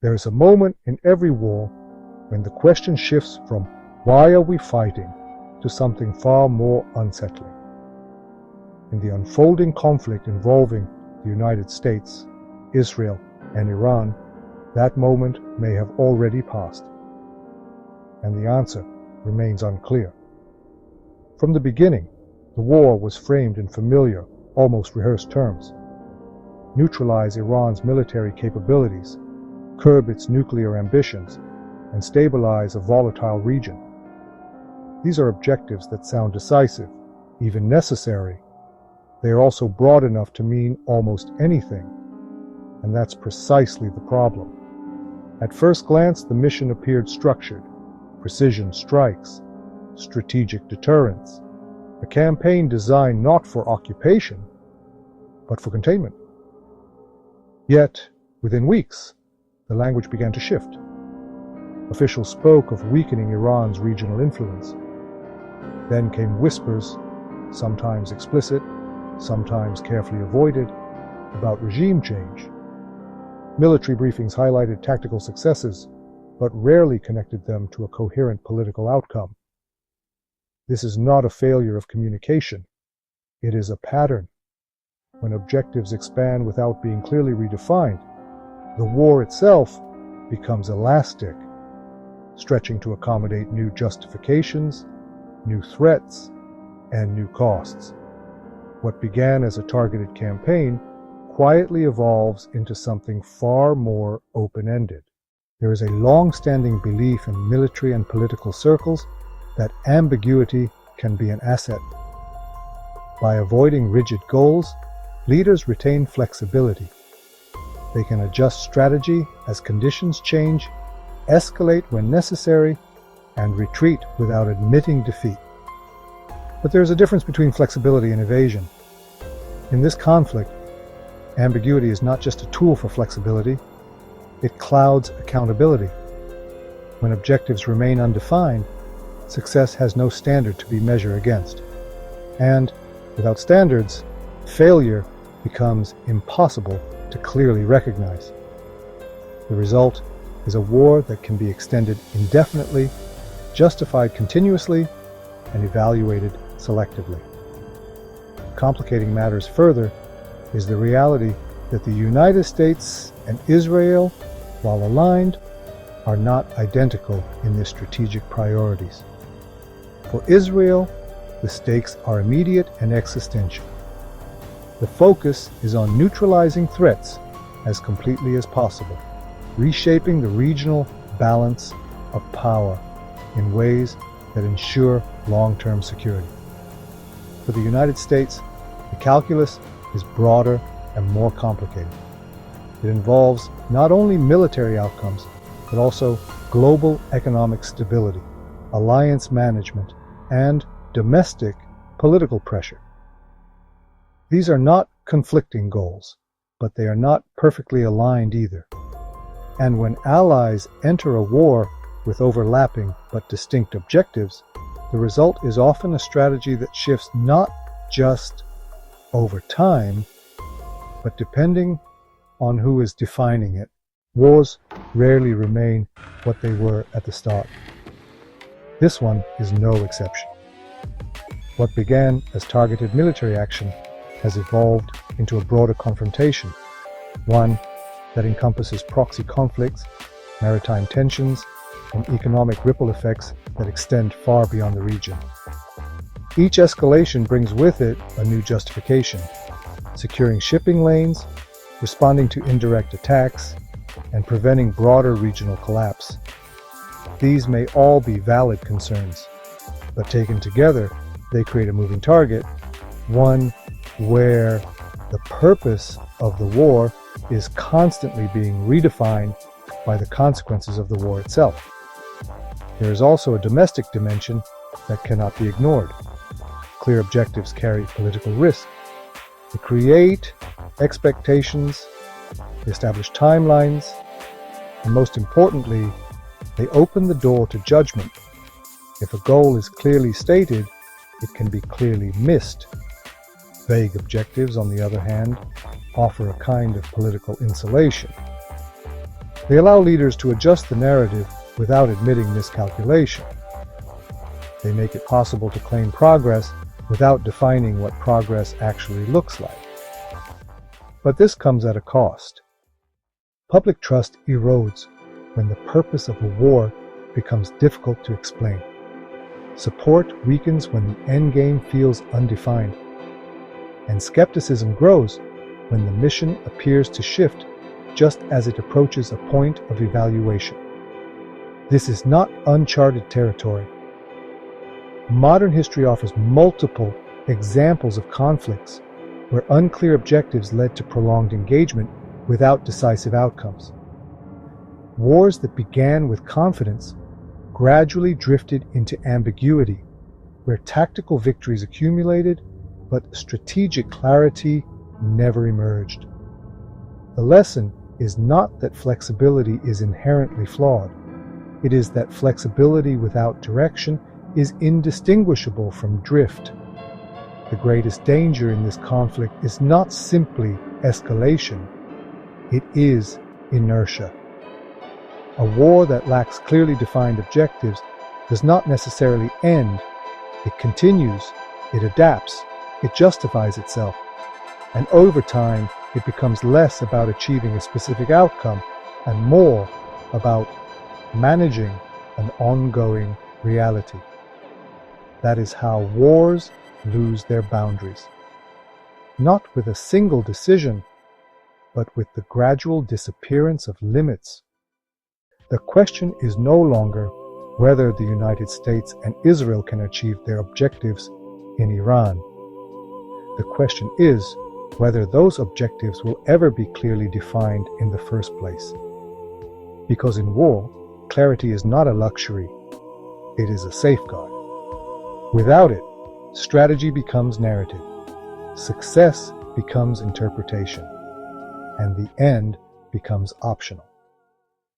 There is a moment in every war when the question shifts from why are we fighting to something far more unsettling. In the unfolding conflict involving the United States, Israel, and Iran, that moment may have already passed, and the answer remains unclear. From the beginning, the war was framed in familiar, almost rehearsed terms. Neutralize Iran's military capabilities, curb its nuclear ambitions, and stabilize a volatile region. These are objectives that sound decisive, even necessary. They are also broad enough to mean almost anything, and that's precisely the problem. At first glance, the mission appeared structured: precision strikes, strategic deterrence, a campaign designed not for occupation, but for containment. Yet, within weeks, the language began to shift. Officials spoke of weakening Iran's regional influence. Then came whispers, sometimes explicit, sometimes carefully avoided, about regime change. Military briefings highlighted tactical successes, but rarely connected them to a coherent political outcome. This is not a failure of communication. It is a pattern. When objectives expand without being clearly redefined, the war itself becomes elastic, stretching to accommodate new justifications, new threats, and new costs. What began as a targeted campaign quietly evolves into something far more open-ended. There is a long-standing belief in military and political circles that ambiguity can be an asset. By avoiding rigid goals, leaders retain flexibility. They can adjust strategy as conditions change, escalate when necessary, and retreat without admitting defeat. But there is a difference between flexibility and evasion. In this conflict, ambiguity is not just a tool for flexibility, it clouds accountability. When objectives remain undefined, success has no standard to be measured against. And without standards, failure becomes impossible to clearly recognize. The result is a war that can be extended indefinitely, justified continuously, and evaluated selectively. Complicating matters further is the reality that the United States and Israel, while aligned, are not identical in their strategic priorities. For Israel, the stakes are immediate and existential. The focus is on neutralizing threats as completely as possible, reshaping the regional balance of power in ways that ensure long-term security. For the United States, the calculus is broader and more complicated. It involves not only military outcomes, but also global economic stability, alliance management, and domestic political pressure. These are not conflicting goals, but they are not perfectly aligned either. And when allies enter a war with overlapping but distinct objectives, the result is often a strategy that shifts not just over time, but depending on who is defining it. Wars rarely remain what they were at the start. This one is no exception. What began as targeted military action has evolved into a broader confrontation, one that encompasses proxy conflicts, maritime tensions, and economic ripple effects that extend far beyond the region. Each escalation brings with it a new justification: securing shipping lanes, responding to indirect attacks, and preventing broader regional collapse. These may all be valid concerns, but taken together, they create a moving target, one where the purpose of the war is constantly being redefined by the consequences of the war itself. There is also a domestic dimension that cannot be ignored. Clear objectives carry political risk. They create expectations, they establish timelines, and most importantly, they open the door to judgment. If a goal is clearly stated, it can be clearly missed. Vague objectives, on the other hand, offer a kind of political insulation. They allow leaders to adjust the narrative without admitting miscalculation. They make it possible to claim progress without defining what progress actually looks like. But this comes at a cost. Public trust erodes when the purpose of a war becomes difficult to explain. Support weakens when the endgame feels undefined. And skepticism grows when the mission appears to shift just as it approaches a point of evaluation. This is not uncharted territory. Modern history offers multiple examples of conflicts where unclear objectives led to prolonged engagement without decisive outcomes. Wars that began with confidence gradually drifted into ambiguity, where tactical victories accumulated, but strategic clarity never emerged. The lesson is not that flexibility is inherently flawed. It is that flexibility without direction is indistinguishable from drift. The greatest danger in this conflict is not simply escalation. It is inertia. A war that lacks clearly defined objectives does not necessarily end. It continues, it adapts, it justifies itself. And over time, it becomes less about achieving a specific outcome and more about managing an ongoing reality. That is how wars lose their boundaries. Not with a single decision, but with the gradual disappearance of limits. The question is no longer whether the United States and Israel can achieve their objectives in Iran. The question is whether those objectives will ever be clearly defined in the first place. Because in war, clarity is not a luxury, it is a safeguard. Without it, strategy becomes narrative, success becomes interpretation, and the end becomes optional.